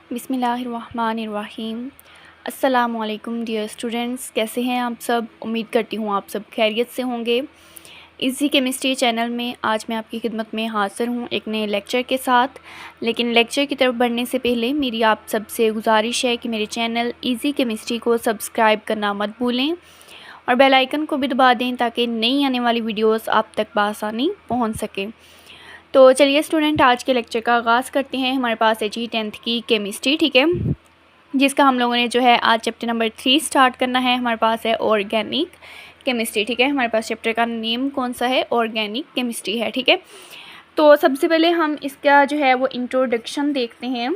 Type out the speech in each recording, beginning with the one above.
बिस्मिल्लाहिर्रहमानिर्रहीम। अस्सलामुअलैकुम dear students, कैसे हैं आप सब। उम्मीद करती हूँ आप सब खैरियत से होंगे। इजी केमिस्ट्री चैनल में आज मैं आपकी खिदमत में हाज़िर हूँ एक नए लेक्चर के साथ। लेकिन लेक्चर की तरफ बढ़ने से पहले मेरी आप सबसे गुजारिश है कि मेरे चैनल इजी केमिस्ट्री को सब्सक्राइब करना मत भूलें और बेल आइकन को भी दबा दें ताकि नई आने वाली वीडियोस आप तक बआसानी पहुँच सके। तो चलिए स्टूडेंट, आज के लेक्चर का आगाज़ करते हैं। हमारे पास है जी 10th की केमिस्ट्री, ठीक है, जिसका हम लोगों ने जो है आज चैप्टर नंबर 3 स्टार्ट करना है। हमारे पास है ऑर्गेनिक केमिस्ट्री, ठीक है। हमारे पास चैप्टर का नेम कौन सा है, ऑर्गेनिक केमिस्ट्री है, ठीक है। तो सबसे पहले हम इसका जो है वो इंट्रोडक्शन देखते हैं।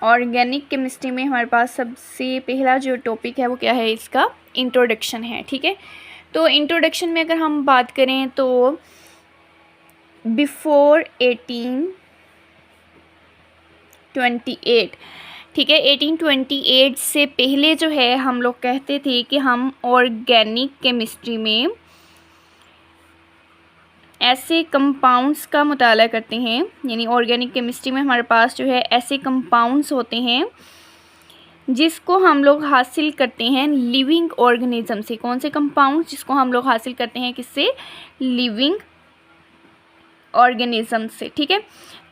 ऑर्गेनिक केमिस्ट्री में हमारे पास सबसे पहला जो टॉपिक है वो क्या है, इसका इंट्रोडक्शन है, ठीक है। तो इंट्रोडक्शन में अगर हम बात करें तो बिफोर 1828, ठीक है, 1828 से पहले जो है हम लोग कहते थे कि हम ऑर्गेनिक केमिस्ट्री में ऐसे कंपाउंड्स का मुताला करते हैं। यानी ऑर्गेनिक केमिस्ट्री में हमारे पास जो है ऐसे कंपाउंड्स होते हैं जिसको हम लोग हासिल करते हैं लिविंग ऑर्गेनिज्म से। कौन से कंपाउंड्स, जिसको हम लोग हासिल करते हैं किससे, लिविंग ऑर्गेनिज्म से, ठीक है।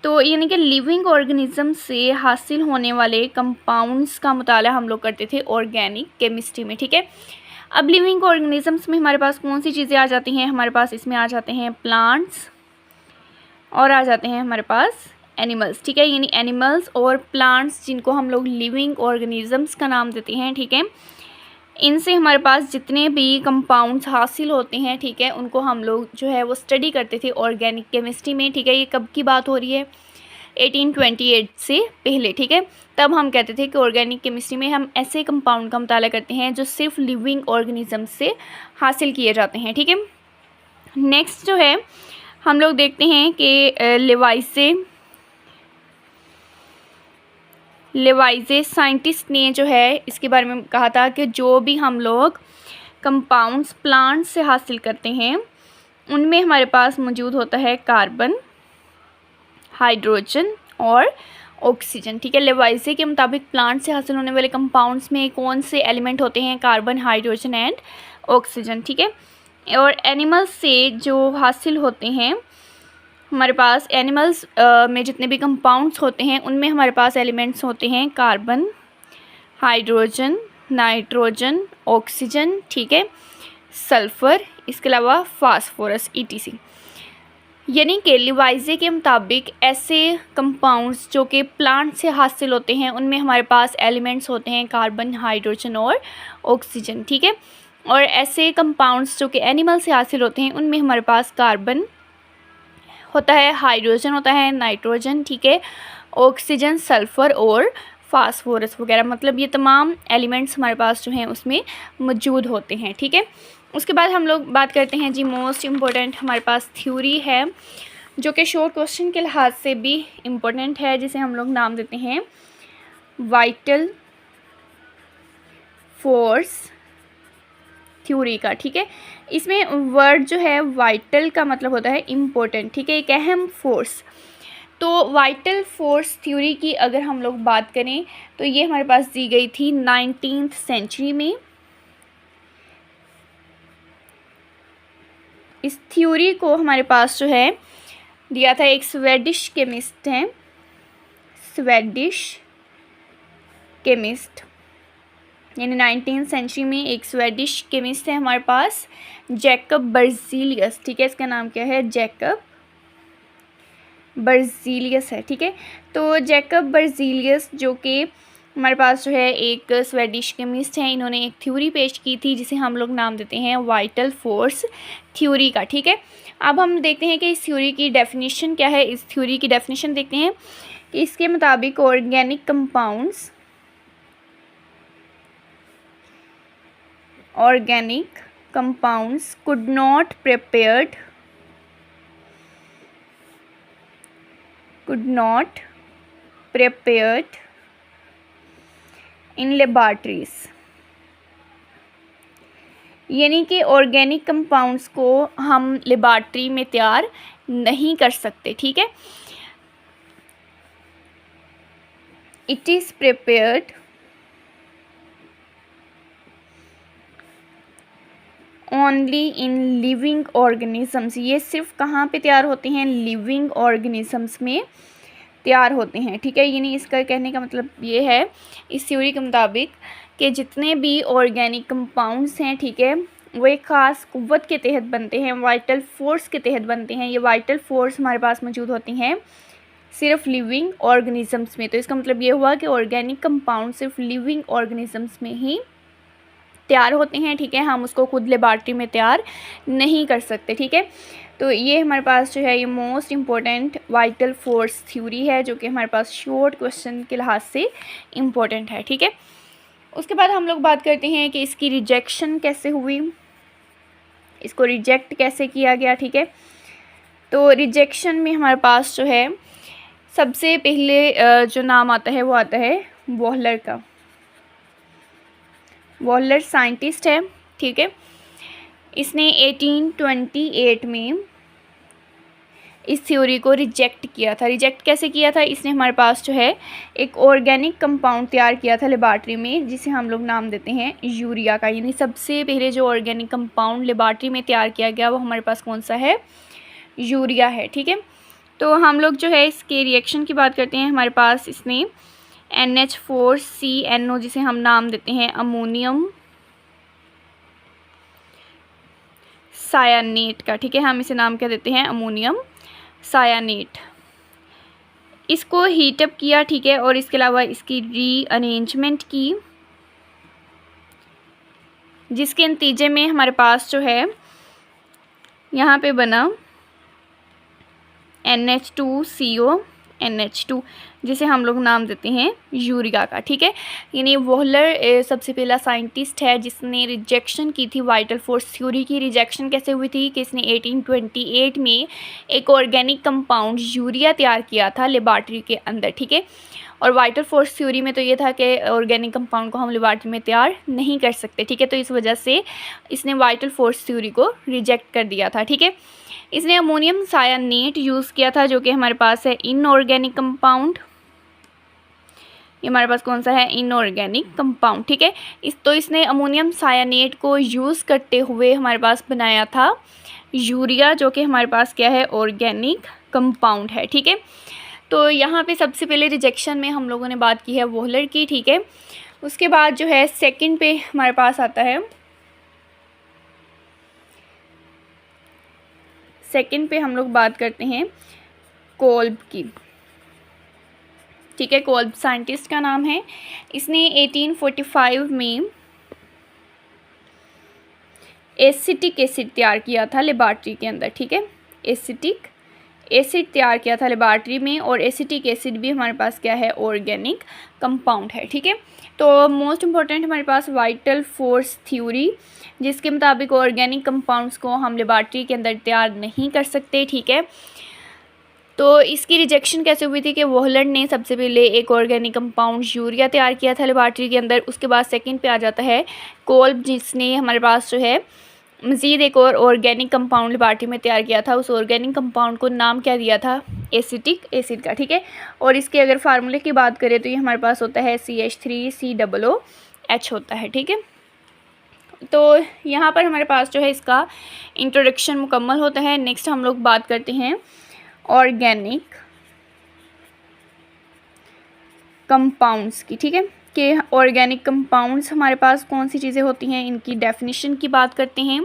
तो यानी कि लिविंग ऑर्गेनिज्म से हासिल होने वाले कंपाउंड्स का मुताला हम लोग करते थे ऑर्गेनिक केमिस्ट्री में, ठीक है। अब लिविंग ऑर्गेनिजम्स में हमारे पास कौन सी चीज़ें आ जाती हैं, हमारे पास इसमें आ जाते हैं प्लांट्स और आ जाते हैं हमारे पास एनिमल्स, ठीक है। यानी एनिमल्स और प्लांट्स जिनको हम लोग लिविंग ऑर्गेनिजम्स का नाम देते हैं, ठीक है। इनसे हमारे पास जितने भी कंपाउंड्स हासिल होते हैं, ठीक है, उनको हम लोग जो है वो स्टडी करते थे ऑर्गेनिक केमिस्ट्री में, ठीक है। ये कब की बात हो रही है, 1828 से पहले, ठीक है। तब हम कहते थे कि ऑर्गेनिक केमिस्ट्री में हम ऐसे कंपाउंड का मुताला करते हैं जो सिर्फ लिविंग ऑर्गेनिज्म से हासिल किए जाते हैं, ठीक है। नेक्स्ट जो है हम लोग देखते हैं कि लेवाइजे साइंटिस्ट ने जो है इसके बारे में कहा था कि जो भी हम लोग कंपाउंड्स प्लांट से हासिल करते हैं उनमें हमारे पास मौजूद होता है कार्बन, हाइड्रोजन और ऑक्सीजन, ठीक है। लेवाइजे के मुताबिक प्लांट से हासिल होने वाले कंपाउंड्स में कौन से एलिमेंट होते हैं, कार्बन, हाइड्रोजन एंड ऑक्सीजन, ठीक है। और एनिमल्स से जो हासिल होते हैं हमारे पास एनिमल्स में जितने भी कंपाउंड्स होते हैं उनमें हमारे पास एलिमेंट्स होते हैं कार्बन, हाइड्रोजन, नाइट्रोजन, ऑक्सीजन, ठीक है, सल्फ़र, इसके अलावा फास्फोरस ETC। यानी कि लेवाइजे के मुताबिक ऐसे कंपाउंड्स जो कि प्लांट से हासिल होते हैं उनमें हमारे पास एलिमेंट्स होते हैं कार्बन, हाइड्रोजन और ऑक्सीजन, ठीक है। और ऐसे कंपाउंड्स जो कि एनिमल से हासिल होते हैं उनमें हमारे पास कार्बन होता है, हाइड्रोजन होता है, नाइट्रोजन, ठीक है, ऑक्सीजन, सल्फ़र और फास्फोरस वगैरह, मतलब ये तमाम एलिमेंट्स हमारे पास जो हैं उसमें मौजूद होते हैं, ठीक है। उसके बाद हम लोग बात करते हैं जी मोस्ट इम्पोर्टेंट हमारे पास थ्योरी है जो कि शॉर्ट क्वेश्चन के लिहाज से भी इम्पोर्टेंट है, जिसे हम लोग नाम देते हैं वाइटल फोर्स थ्योरी का, ठीक है। इसमें वर्ड जो है वाइटल का मतलब होता है इम्पोर्टेंट, ठीक है, एक अहम फोर्स। तो वाइटल फोर्स थ्योरी की अगर हम लोग बात करें तो ये हमारे पास दी गई थी 19th सेंचुरी में। इस थ्योरी को हमारे पास जो है दिया था एक स्वेडिश केमिस्ट हैं, स्वेडिश केमिस्ट, यानी 19th सेंचुरी में एक स्वेडिश केमिस्ट है हमारे पास जैकब बर्जीलियस, ठीक है। इसका नाम क्या है, जैकब बर्जीलियस है, ठीक है। तो जैकब बर्जीलियस जो कि हमारे पास जो है एक स्वेडिश केमिस्ट हैं, इन्होंने एक थ्योरी पेश की थी जिसे हम लोग नाम देते हैं वाइटल फोर्स थ्योरी का, ठीक है। अब हम देखते हैं कि इस थ्योरी की डेफिनेशन क्या है। इस थ्योरी की डेफिनेशन देखते हैं कि इसके मुताबिक organic compounds could not prepared in laboratories, यानी कि ऑर्गेनिक कंपाउंड्स को हम लेबॉर्ट्री में तैयार नहीं कर सकते, ठीक है। It is prepared only in living organisms. ये सिर्फ कहाँ पे तैयार होते हैं? लिविंग ऑर्गेनिजम्स में तैयार होते हैं, ठीक है। यानी इसका कहने का मतलब ये है इस थ्योरी के मुताबिक कि जितने भी ऑर्गेनिक कंपाउंड्स हैं, ठीक है, वो एक ख़ास क़ुव्वत के तहत बनते हैं, वाइटल फोर्स के तहत बनते हैं। ये वाइटल फोर्स हमारे पास मौजूद होती हैं सिर्फ लिविंग ऑर्गेनिजम्स में। तो इसका मतलब ये हुआ कि ऑर्गेनिक कंपाउंड सिर्फ लिविंग ऑर्गेनिजम्स में ही तैयार होते हैं, ठीक है। हम उसको खुद लेबॉरेटरी में तैयार नहीं कर सकते, ठीक है। तो ये हमारे पास जो है ये most important vital force theory है, जो कि हमारे पास शॉर्ट क्वेश्चन के लिहाज से इम्पोर्टेंट है, ठीक है। उसके बाद हम लोग बात करते हैं कि इसकी रिजेक्शन कैसे हुई, इसको रिजेक्ट कैसे किया गया, ठीक है। तो रिजेक्शन में हमारे पास जो है सबसे पहले जो नाम आता है वो आता है वॉलर का। वॉलर साइंटिस्ट है, ठीक है। इसने 1828 में इस थ्योरी को रिजेक्ट किया था। रिजेक्ट कैसे किया था? इसने हमारे पास जो है एक ऑर्गेनिक कंपाउंड तैयार किया था लेबॉरेटरी में, जिसे हम लोग नाम देते हैं यूरिया का। यानी सबसे पहले जो ऑर्गेनिक कंपाउंड लेबॉरेटरी में तैयार किया गया वो हमारे पास कौन सा है? यूरिया है, ठीक है। तो हम लोग जो है इसके रिएक्शन की बात करते हैं। हमारे पास इसने NH4CNO, जिसे हम नाम देते हैं अमोनियम सायानेट का, ठीक है, हम इसे नाम क्या देते हैं? अमोनियम सायानेट। इसको हीटअप किया, ठीक है, और इसके अलावा इसकी रीअरेंजमेंट की, जिसके नतीजे में हमारे पास जो है यहाँ पे बना NH2CO NH2, जिसे हम लोग नाम देते हैं यूरिया का, ठीक है। यानी वॉलर सबसे पहला साइंटिस्ट है जिसने रिजेक्शन की थी वाइटल फोर्स थ्योरी की। रिजेक्शन कैसे हुई थी कि इसने 1828 में एक ऑर्गेनिक कंपाउंड यूरिया तैयार किया था लेबॉरेटरी के अंदर, ठीक है। और वाइटल फोर्स थ्योरी में तो ये था कि ऑर्गेनिक कंपाउंड को हम लेबॉरेटरी में तैयार नहीं कर सकते, ठीक है। तो इस वजह से इसने वाइटल फोर्स थ्योरी को रिजेक्ट कर दिया था, ठीक है। इसने अमोनियम सायानेट यूज़ किया था, जो कि हमारे पास है इनऑर्गेनिक कंपाउंड। ये हमारे पास कौन सा है? इनऑर्गेनिक कंपाउंड, ठीक है। इसने अमोनियम सायानेट को यूज़ करते हुए हमारे पास बनाया था यूरिया, जो कि हमारे पास क्या है? ऑर्गेनिक कंपाउंड है, ठीक है। तो यहाँ पे सबसे पहले रिजेक्शन में हम लोगों ने बात की है वॉलर की, ठीक है। उसके बाद जो है सेकंड पे हमारे पास आता है, सेकंड पे हम लोग बात करते हैं कोल्ब की, ठीक है। कोल्ब साइंटिस्ट का नाम है। इसने 1845 में एसिटिक एसिड तैयार किया था लेबॉरेटरी के अंदर, ठीक है। एसिटिक एसिड तैयार किया था लेबॉरेटरी में, और एसिटिक एसिड भी हमारे पास क्या है? ऑर्गेनिक कंपाउंड है, ठीक है। तो मोस्ट इम्पॉर्टेंट हमारे पास वाइटल फोर्स थ्योरी, जिसके मुताबिक ऑर्गेनिक कंपाउंड्स को हम लेबॉरेटरी के अंदर तैयार नहीं कर सकते, ठीक है। तो इसकी रिजेक्शन कैसे हुई थी कि वॉलर ने सबसे पहले एक ऑर्गेनिक कंपाउंड यूरिया तैयार किया था लेबॉरेटरी के अंदर। उसके बाद सेकंड पे आ जाता है कोल्ब, जिसने हमारे पास जो है मज़ीद एक और ऑर्गेनिक कंपाउंड लेबॉरेटरी में तैयार किया था। उस ऑर्गेनिक कंपाउंड को नाम क्या दिया था? एसिटिक एसिड का, ठीक है। और इसके अगर फार्मूले की बात करें तो ये हमारे पास होता है CH3COOH होता है, ठीक है। तो यहाँ पर हमारे पास जो है इसका इंट्रोडक्शन मुकम्मल होता है। नेक्स्ट हम लोग बात करते हैं ऑर्गेनिक कंपाउंड्स की, ठीक है, कि ऑर्गेनिक कंपाउंड्स हमारे पास कौन सी चीज़ें होती हैं, इनकी डेफिनेशन की बात करते हैं।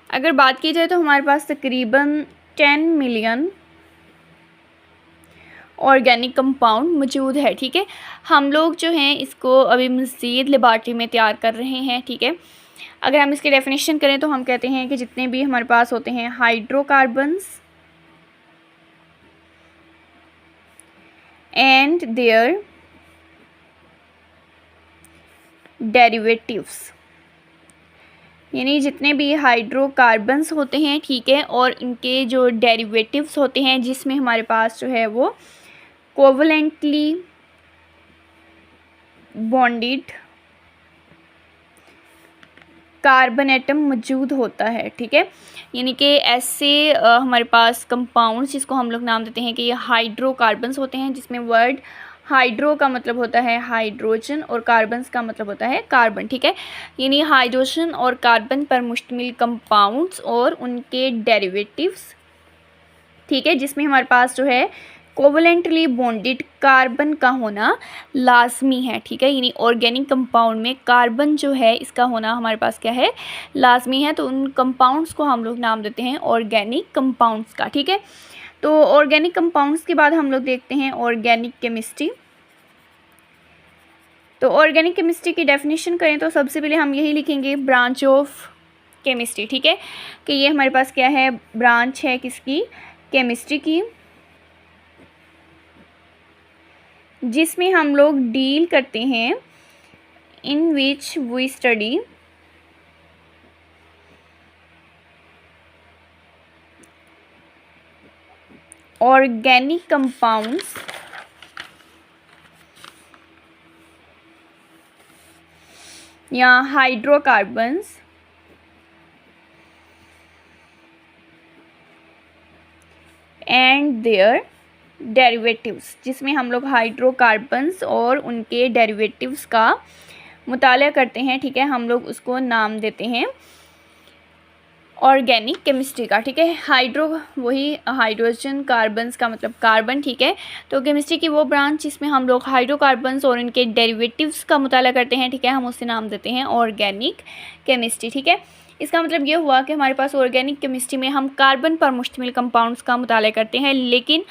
अगर बात की जाए तो हमारे पास तकरीबन 10 मिलियन ऑर्गेनिक कंपाउंड मौजूद है, ठीक है। हम लोग जो हैं इसको अभी मज़ीद लेबॉरेटरी में तैयार कर रहे हैं, ठीक है। अगर हम इसकी डेफिनेशन करें तो हम कहते हैं कि जितने भी हमारे पास होते हैं हाइड्रोकार्बन्स एंड देयर डेरिवेटिव्स, यानी जितने भी हाइड्रोकार्बन्स होते हैं, ठीक है, और इनके जो डेरिवेटिव्स होते हैं जिसमें हमारे पास जो है वो कोवलेंटली बॉन्डेड कार्बन एटम मौजूद होता है, ठीक है। यानी कि ऐसे हमारे पास कंपाउंड्स जिसको हम लोग नाम देते हैं कि ये हाइड्रोकार्बन्स होते हैं, जिसमें वर्ड हाइड्रो का मतलब होता है हाइड्रोजन और कार्बन्स का मतलब होता है कार्बन, ठीक है। यानी हाइड्रोजन और कार्बन पर मुश्तमिल कंपाउंड्स और उनके डेरिवेटिव्स, ठीक है, जिसमें हमारे पास जो है कोवलेंटली बॉन्डेड कार्बन का होना लाजमी है, ठीक है। यानी ऑर्गेनिक कंपाउंड में कार्बन जो है इसका होना हमारे पास क्या है, लाजमी है। तो उन कंपाउंड्स को हम लोग नाम देते हैं ऑर्गेनिक कंपाउंड्स का, ठीक है। तो ऑर्गेनिक कंपाउंड्स के बाद हम लोग देखते हैं ऑर्गेनिक केमिस्ट्री। तो ऑर्गेनिक केमिस्ट्री की डेफिनेशन करें तो सबसे पहले हम यही लिखेंगे ब्रांच ऑफ केमिस्ट्री, ठीक है, कि ये हमारे पास क्या है, ब्रांच है किसकी, केमिस्ट्री की, जिसमें हम लोग डील करते हैं in which we study organic compounds या हाइड्रोकार्बन्स एंड देयर डेरिवेटिव्स, जिसमें हम लोग हाइड्रोकार्बन्स और उनके डेरिवेटिव्स का मुताला करते हैं, ठीक है। हम लोग उसको नाम देते हैं ऑर्गेनिक केमिस्ट्री का, ठीक है। हाइड्रो वही हाइड्रोजन, कार्बन्स का मतलब कार्बन, ठीक है। तो केमिस्ट्री की वो ब्रांच जिसमें हम लोग हाइड्रोकार्बन्स और उनके डेरिवेटिव्स का मुताला करते हैं, ठीक है, हम उसे नाम देते हैं ऑर्गेनिक केमिस्ट्री, ठीक है। इसका मतलब ये हुआ कि हमारे पास ऑर्गेनिक केमिस्ट्री में हम कार्बन पर मुश्तमिल कंपाउंड्स का मुताला करते हैं, लेकिन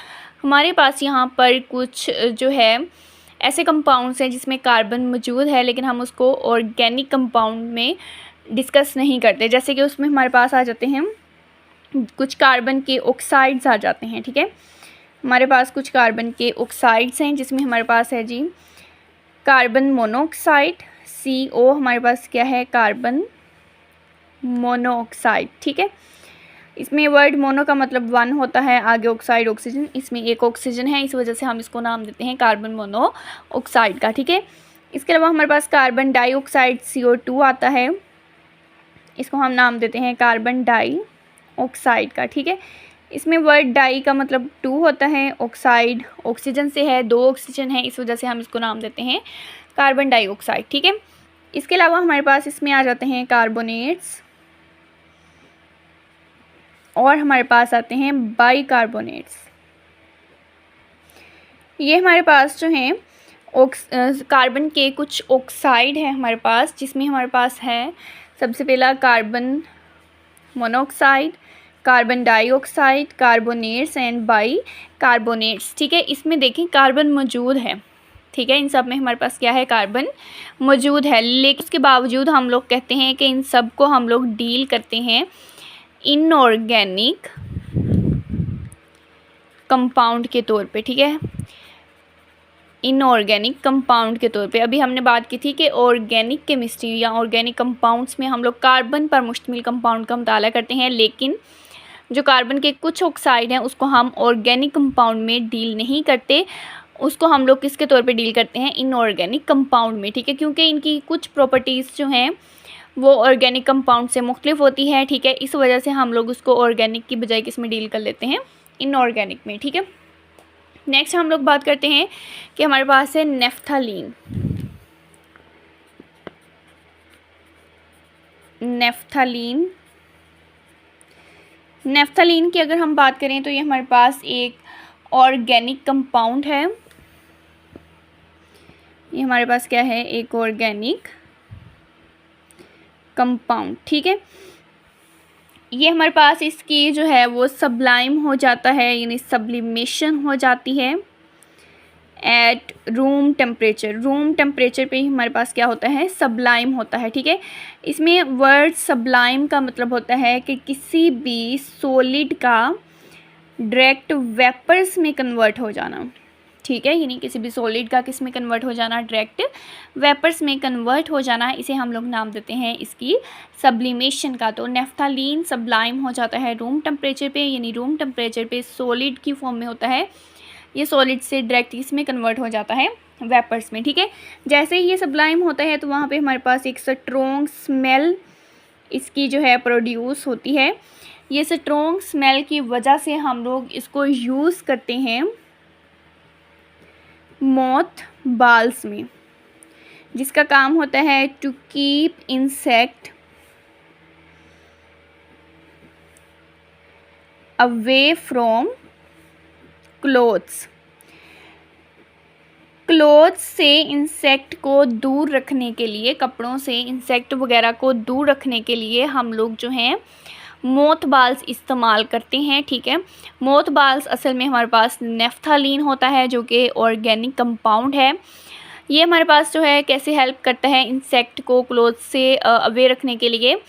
हमारे पास यहाँ पर कुछ जो है ऐसे कंपाउंड्स हैं जिसमें कार्बन मौजूद है, लेकिन हम उसको ऑर्गेनिक कंपाउंड में डिस्कस नहीं करते। जैसे कि उसमें हमारे पास आ जाते हैं कुछ कार्बन के ऑक्साइड्स आ जाते हैं, ठीक है। हमारे पास कुछ कार्बन के ऑक्साइड्स हैं, जिसमें हमारे पास है जी कार्बन मोनोऑक्साइड, CO, हमारे पास क्या है, कार्बन मोनोऑक्साइड, ठीक है। इसमें वर्ड मोनो का मतलब वन होता है, आगे ऑक्साइड ऑक्सीजन, इसमें एक ऑक्सीजन है, इस वजह से हम इसको नाम देते हैं कार्बन मोनोऑक्साइड का, ठीक है। इसके अलावा हमारे पास कार्बन डाइऑक्साइड CO2 आता है, इसको हम नाम देते हैं कार्बन डाइऑक्साइड का, ठीक है। इसमें वर्ड डाई का मतलब 2 होता है, ऑक्साइड ऑक्सीजन से है, 2 ऑक्सीजन है, इस वजह से हम इसको नाम देते हैं कार्बन डाइऑक्साइड, ठीक है। इसके अलावा हमारे पास इसमें आ जाते हैं कार्बोनेट्स और हमारे पास आते हैं बाइकार्बोनेट्स। ये हमारे पास जो हैं कार्बन के कुछ ऑक्साइड है हमारे पास, जिसमें हमारे पास है सबसे पहला carbon monoxide, carbon dioxide, carbonates and bicarbonates, ठीक है। इसमें देखें कार्बन मौजूद है, ठीक है, इन सब में हमारे पास क्या है, कार्बन मौजूद है, लेकिन उसके बावजूद हम लोग कहते हैं कि इन सब को हम लोग डील करते हैं इनऑर्गेनिक कंपाउंड के तौर पे, ठीक है, इनऑर्गेनिक कंपाउंड के तौर पे। अभी हमने बात की थी कि ऑर्गेनिक केमिस्ट्री या ऑर्गेनिक कंपाउंड्स में हम लोग कार्बन पर मुश्तमिल कंपाउंड का मुताला करते हैं, लेकिन जो कार्बन के कुछ ऑक्साइड हैं उसको हम ऑर्गेनिक कंपाउंड में डील नहीं करते, उसको हम लोग किसके तौर पे डील करते हैं, इनऑर्गेनिक कंपाउंड में, ठीक है, क्योंकि इनकी कुछ प्रॉपर्टीज़ जो हैं वो ऑर्गेनिक कंपाउंड से मुख्तलिफ होती है, ठीक है। इस वजह से हम लोग उसको ऑर्गेनिक की बजाय किस में डील कर लेते हैं, इनऑर्गेनिक में, ठीक है। नेक्स्ट हम लोग बात करते हैं कि हमारे पास है नेफ्थलीन। नेफ्थलीन की अगर हम बात करें तो ये हमारे पास एक ऑर्गेनिक कंपाउंड है, ये हमारे पास क्या है, एक ऑर्गेनिक कंपाउंड, ठीक है। ये हमारे पास इसकी जो है वो सब्लाइम हो जाता है, यानी सब्लिमेशन हो जाती है एट रूम टेम्परेचर पे ही हमारे पास क्या होता है, सब्लाइम होता है, ठीक है। इसमें वर्ड सब्लाइम का मतलब होता है कि किसी भी सॉलिड का डायरेक्ट वेपर्स में कन्वर्ट हो जाना, ठीक है, यानी किसी भी सॉलिड का किस में कन्वर्ट हो जाना, डायरेक्ट वेपर्स में कन्वर्ट हो जाना, इसे हम लोग नाम देते हैं इसकी सब्लिमेशन का। तो नेफ्थलीन सब्लाइम हो जाता है रूम टेम्परेचर पे, यानी रूम टेम्परेचर पे सॉलिड की फॉर्म में होता है, ये सॉलिड से डायरेक्ट इसमें कन्वर्ट हो जाता है वेपर्स में, ठीक है। जैसे ही ये सब्लाइम होता है तो वहाँ पे हमारे पास एक स्ट्रॉन्ग स्मेल इसकी जो है प्रोड्यूस होती है। ये स्ट्रॉन्ग स्मेल की वजह से हम लोग इसको यूज़ करते हैं मोथ बाल्स में, जिसका काम होता है to keep insect away from clothes. Clothes से इंसेक्ट को दूर रखने के लिए, कपड़ों से इंसेक्ट वगैरह को दूर रखने के लिए हम लोग जो हैं मोथ बाल्स इस्तेमाल करते हैं। ठीक है, मोथ बाल्स असल में हमारे पास नेफ्थालीन होता है जो कि ऑर्गेनिक कंपाउंड है। ये हमारे पास जो है कैसे हेल्प करता है इंसेक्ट को क्लोथ से अवे रखने के लिए,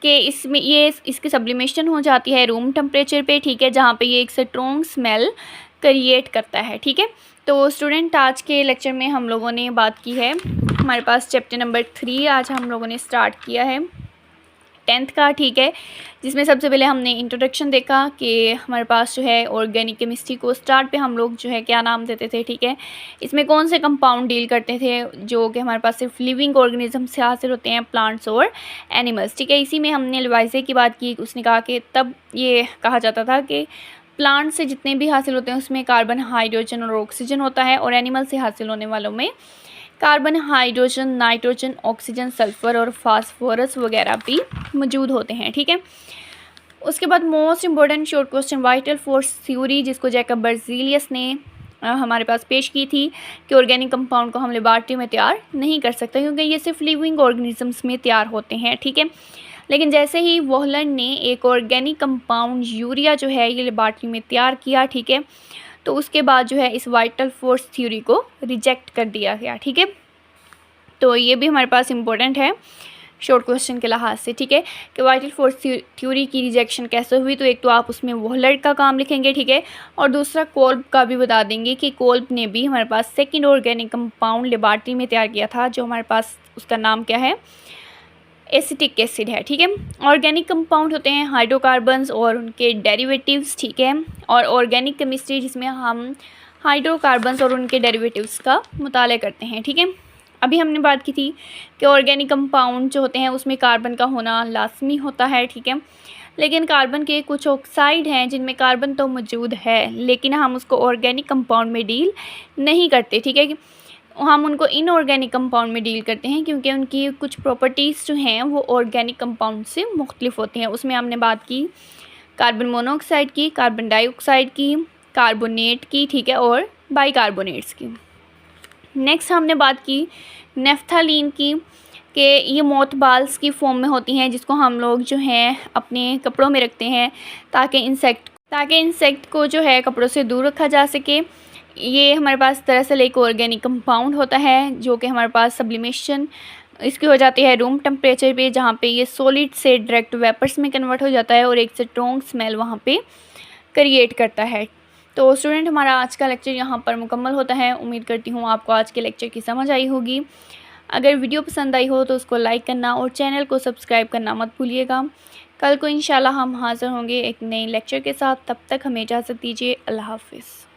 कि इसमें ये इसकी सब्लिमेशन हो जाती है रूम टेम्परेचर पे। ठीक है, जहाँ पे ये एक स्ट्रॉन्ग स्मेल क्रिएट करता है। ठीक है, तो स्टूडेंट आज के लेक्चर में हम लोगों ने बात की है, हमारे पास चैप्टर नंबर 3 आज हम लोगों ने स्टार्ट किया है 10th का। ठीक है, जिसमें सबसे पहले हमने इंट्रोडक्शन देखा कि हमारे पास जो है ऑर्गेनिक केमिस्ट्री को स्टार्ट पे हम लोग जो है क्या नाम देते थे। ठीक है, इसमें कौन से कंपाउंड डील करते थे जो कि हमारे पास सिर्फ लिविंग ऑर्गेनिज्म से हासिल होते हैं, प्लांट्स और एनिमल्स। ठीक है, इसी में हमने लेवाइजे की बात की, उसने कहा कि तब ये कहा जाता था कि प्लांट से जितने भी हासिल होते हैं उसमें कार्बन, हाइड्रोजन और ऑक्सीजन होता है, और एनिमल से हासिल होने वालों में carbon, hydrogen, nitrogen, oxygen, sulphur और फास्फोरस वगैरह भी मौजूद होते हैं। ठीक है, उसके बाद most important short question vital force theory, जिसको जैकब बर्जीलियस ने हमारे पास पेश की थी कि ऑर्गेनिक कंपाउंड को हम लेबॉरेटरी में तैयार नहीं कर सकते क्योंकि ये सिर्फ लिविंग ऑर्गेनिजम्स में तैयार होते हैं। ठीक है, लेकिन जैसे ही वोहलर ने एक ऑर्गेनिक कंपाउंड यूरिया जो है ये लेबॉरेटरी में तैयार किया, ठीक है, तो उसके बाद जो है इस वाइटल फोर्स थ्योरी को रिजेक्ट कर दिया गया। ठीक है, तो ये भी हमारे पास इम्पोर्टेंट है शॉर्ट क्वेश्चन के लिहाज से। ठीक है, कि वाइटल फोर्स थ्योरी की रिजेक्शन कैसे हुई, तो एक तो आप उसमें वोहलर का काम लिखेंगे। ठीक है, और दूसरा कोल्ब का भी बता देंगे कि कोल्ब ने भी हमारे पास सेकेंड ऑर्गेनिक कंपाउंड लेबॉरेटरी में तैयार किया था, जो हमारे पास उसका नाम क्या है, एसिटिक एसिड है। ठीक है, ऑर्गेनिक कंपाउंड होते हैं हाइड्रोकार्बन्स और उनके डेरिवेटिव्स। ठीक है, और ऑर्गेनिक केमिस्ट्री जिसमें हम हाइड्रोकार्बन्स और उनके डेरिवेटिव्स का मुताला करते हैं। ठीक है, अभी हमने बात की थी कि ऑर्गेनिक कंपाउंड जो होते हैं उसमें कार्बन का होना लाजमी होता है। ठीक है, लेकिन कार्बन के कुछ ऑक्साइड हैं जिनमें कार्बन तो मौजूद है लेकिन हम उसको ऑर्गेनिक कंपाउंड में डील नहीं करते। ठीक है, हम उनको इनऑर्गेनिक कंपाउंड में डील करते हैं क्योंकि उनकी कुछ प्रॉपर्टीज़ जो हैं वो ऑर्गेनिक कंपाउंड से मुख्तलिफ होती हैं। उसमें हमने बात की कार्बन मोनोऑक्साइड की, कार्बन डाइऑक्साइड की, कार्बोनेट की, ठीक है, और बाइकार्बोनेट्स की। नेक्स्ट हमने बात की नेफ्थालीन की, कि ये मोथ बाल्स की फॉर्म में होती हैं जिसको हम लोग जो हैं अपने कपड़ों में रखते हैं ताकि इंसेक्ट को जो है कपड़ों से दूर रखा जा सके। ये हमारे पास दरअसल एक ऑर्गेनिक कंपाउंड होता है जो कि हमारे पास सब्लिमेशन इसकी हो जाती है रूम टेम्परेचर पे, जहाँ पे ये सॉलिड से डायरेक्ट वेपर्स में कन्वर्ट हो जाता है और एक स्ट्रॉन्ग स्मेल वहाँ पे क्रिएट करता है। तो स्टूडेंट हमारा आज का लेक्चर यहाँ पर मुकम्मल होता है। उम्मीद करती हूँ आपको आज के लेक्चर की समझ आई होगी। अगर वीडियो पसंद आई हो तो उसको लाइक करना और चैनल को सब्सक्राइब करना मत भूलिएगा। कल को इंशाल्लाह हम हाज़िर होंगे एक नए लेक्चर के साथ। तब तक हमें इजाज़त दीजिए। अल्लाह हाफ़िज़।